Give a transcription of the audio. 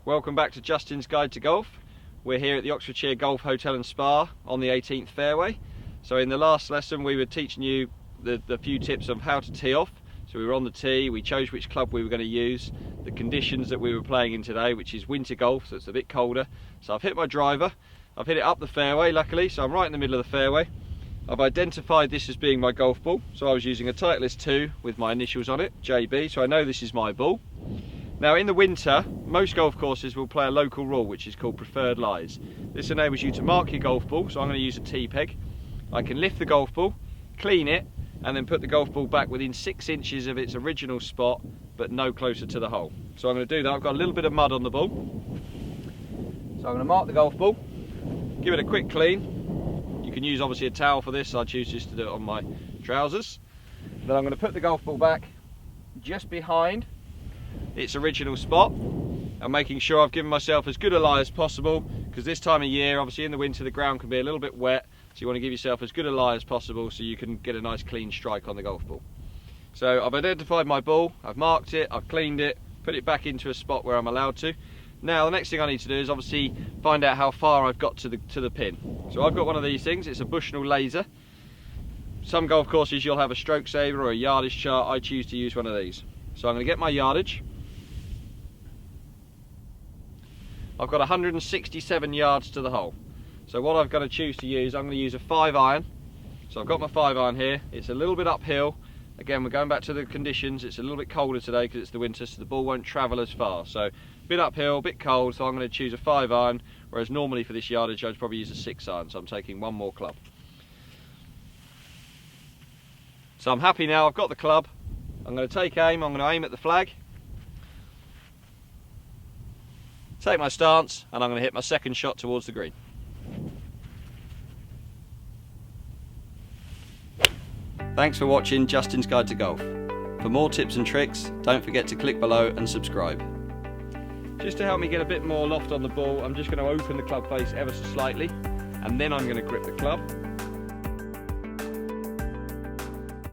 Welcome back to Justin's Guide to Golf. We're here at the Oxfordshire Golf Hotel and Spa on the 18th fairway. So in the last lesson we were teaching you the few tips of how to tee off. So we were on the tee, we chose which club we were going to use, the conditions that we were playing in today, which is winter golf, so it's a bit colder. So I've hit my driver, I've hit it up the fairway luckily, so I'm right in the middle of the fairway. I've identified this as being my golf ball, so I was using a Titleist 2 with my initials on it, JB, so I know this is my ball. Now in the winter, most golf courses will play a local rule which is called preferred lies. This enables you to mark your golf ball, so I'm going to use a tee peg. I can lift the golf ball, clean it, and then put the golf ball back within 6 inches of its original spot, but no closer to the hole. So I'm going to do that. I've got a little bit of mud on the ball. So I'm going to mark the golf ball, give it a quick clean. You can use obviously a towel for this, I choose just to do it on my trousers. Then I'm going to put the golf ball back just behind its original spot. I'm making sure I've given myself as good a lie as possible, because this time of year, obviously in the winter, the ground can be a little bit wet, so you want to give yourself as good a lie as possible so you can get a nice clean strike on the golf ball. So I've identified my ball, I've marked it, I've cleaned it, put it back into a spot where I'm allowed to. Now the next thing I need to do is obviously find out how far I've got to the pin. So I've got one of these things, it's a Bushnell laser. Some golf courses you'll have a stroke saver or a yardage chart. I choose to use one of these. So I'm going to get my yardage. I've got 167 yards to the hole. So what I've got to choose to use, I'm going to use a 5-iron. So I've got my 5-iron here. It's a little bit uphill. Again, we're going back to the conditions. It's a little bit colder today because it's the winter, so the ball won't travel as far. So a bit uphill, a bit cold, so I'm going to choose a 5-iron, whereas normally for this yardage I'd probably use a 6-iron, so I'm taking one more club. So I'm happy now, I've got the club. I'm going to take aim, I'm going to aim at the flag. Take my stance, and I'm going to hit my second shot towards the green. Thanks for watching Justin's Guide to Golf. For more tips and tricks, don't forget to click below and subscribe. Just to help me get a bit more loft on the ball, I'm just going to open the club face ever so slightly, and then I'm going to grip the club.